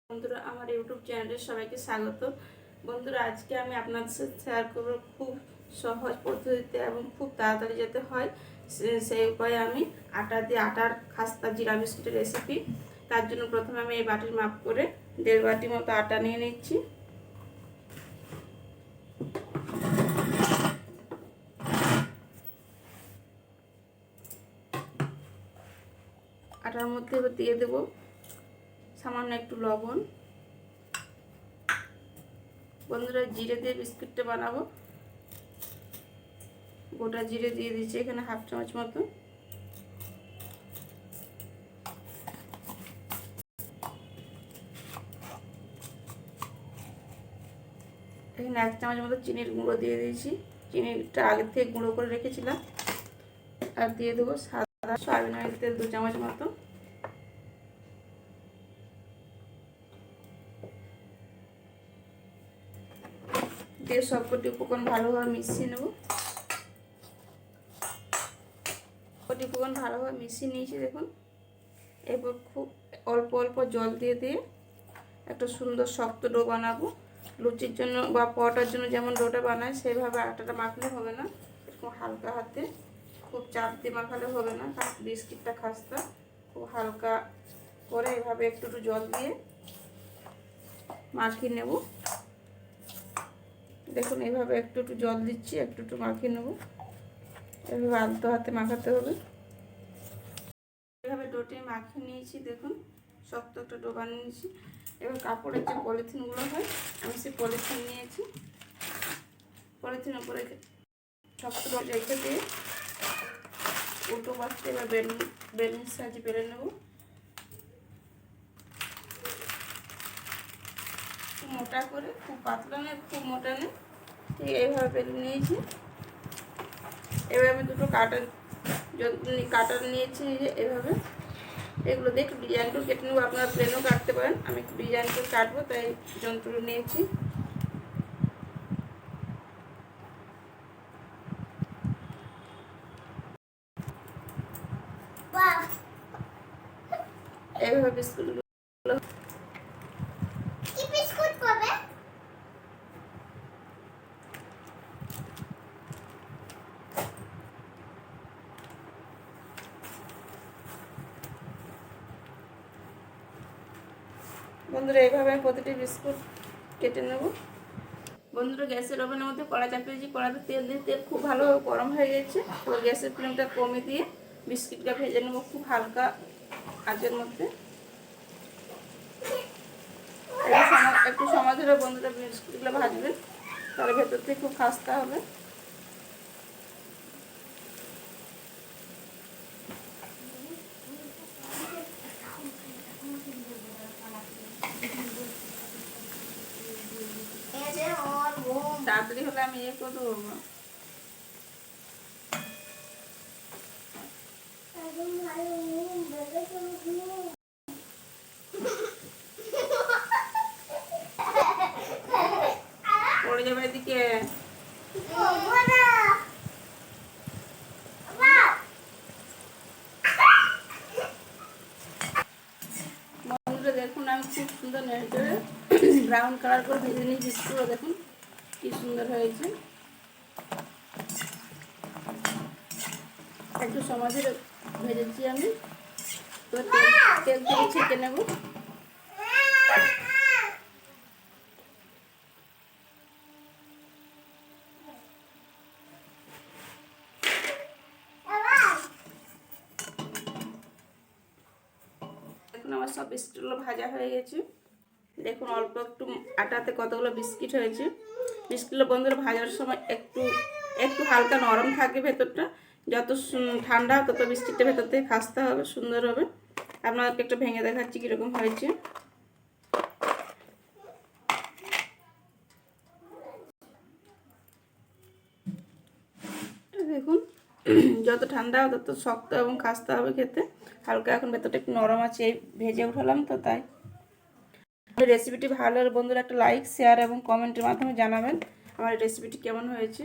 বন্ধুরা আমার ইউটিউব চ্যানেলে সবাইকে স্বাগত। বন্ধুরা আজকে আমি আপনাদের সাথে শেয়ার করব খুব সহজ পদ্ধতিতে এবং খুব তাড়াতাড়ি যেতে হয় সেই উপায়ে আমি আটা দিয়ে আটার খাস্তা জিরা বিস্কুটের রেসিপি। তার জন্য প্রথমে আমি এই বাটির মাপ করে 1.5 বাটি মতো আটা নিয়ে নিচ্ছি। আটার মধ্যে এবার দিয়ে দেব সামান্য একটু লবণ। বন্ধুরা জিরে দিয়ে বিস্কুটটা বানাবো, গোটা জিরে দিয়ে দিচ্ছি এখানে 1/2 চামচ মতো। এখানে 1 চামচ মতো চিনির গুঁড়ো দিয়ে দিয়েছি, চিনিটা আগে থেকে গুঁড়ো করে রেখেছিলাম। আর দিয়ে দেবো সাদা সয়াবিন অয়েল তেল 2 চামচ মতো। দিয়ে সবকটি উপকরণ ভালোভাবে মিশিয়ে নেব। সবকটি উপকরণ ভালোভাবে মিশিয়ে নিয়েছি দেখুন। এরপর খুব অল্প অল্প জল দিয়ে দিয়ে একটা সুন্দর শক্ত ডো বানাবো। লুচির জন্য বা পরোটার জন্য যেমন ডোটা বানায় সেইভাবে আটাটা মাখলে হবে না, এরকম হালকা হাতে, খুব চাপ দিয়ে মাখালে হবে না, কারণ বিস্কিটটা খাস্তা। খুব হালকা করে এভাবে একটু একটু জল দিয়ে মাখিয়ে নেব। দেখুন এইভাবে একটু একটু জল দিচ্ছি, একটু একটু মাখিয়ে নেব। এভাবে আলতো হাতে মাখাতে হবে। এভাবে ডোটি মাখিয়ে নিয়েছি, দেখুন শক্ত একটা ডো বানিয়ে নিয়েছি। এবার কাপড়ের যে পলিথিনগুলো হয় আমি সেই পলিথিন নিয়েছি। পলিথিন উপরে শক্ত ডো রেখে দিয়ে উল্টো পাশে এবার বেলুনের সাহায্যে বেলে নেব। খুব মোটা করে, খুব পাতলা নেই, খুব মোটা নেই, ঠিক এইভাবে বেলে নিয়েছি। এবার আমি দুটো কাটার নিয়েছি এভাবে। এগুলো দিয়ে একটু ডিজাইন করে কেটে নেবো, আপনারা প্লেনও কাটতে পারেন। আমি একটু ডিজাইন করে কাটবো তাই যন্ত্র নিয়েছি। এইভাবে বিস্কুটগুলো বন্ধুরা এইভাবে প্রতিটি বিস্কুট কেটে নেব। বন্ধুরা গ্যাসের ওভেনের মধ্যে কড়া চাপিয়ে দিয়েছি, কড়াতে তেল দিয়ে তেল খুব ভালোভাবে গরম হয়ে গেছে। তো গ্যাসের ফ্লেমটা কমে দিয়ে বিস্কিটটা ভেজে নেব খুব হালকা আঁচের মধ্যে। একটু সময় ধরে বন্ধুরা বিস্কুটগুলো ভাজবেন, তাহলে ভেতর থেকে খুব খাস্তা হবে। তাড়াতাড়ি হলে আমি করে দেবো। পড়ে যাবে এদিকে। বন্ধুরা দেখুন আমি খুব সুন্দর নেড়ে ব্রাউন কালার করে ভেজে নিই বিস্কুটগুলো। দেখুন কি সুন্দর হয়েছে। একটু সময় ধরে ভেজেছি আমি। তো তেল থেকে ছেঁকে নেব। দেখুন আমার সব বিস্কিটগুলো ভাজা হয়ে গেছে। দেখুন অল্প একটু আটাতে কতগুলো বিস্কিট হয়েছে। বিস্কিটগুলো বন্ধুরা ভাজার সময় একটু একটু হালকা নরম থাকে ভেতরটা। যত ঠান্ডা তত বিস্কিটটা ভেতর থেকে খাস্তা হবে, সুন্দর হবে। আপনাদেরকে একটু ভেঙে দেখাচ্ছি কীরকম হয়েছে। দেখুন যত ঠান্ডা হবে তত শক্ত এবং খাস্তা হবে খেতে। হালকা এখন ভেতরটা একটু নরম আছে, এই ভেজে উঠালাম তো তাই। রেসিপিটি ভালো হলে বন্ধুরা একটা লাইক, শেয়ার এবং কমেন্টের মাধ্যমে জানাবেন আমার রেসিপিটি কেমন হয়েছে।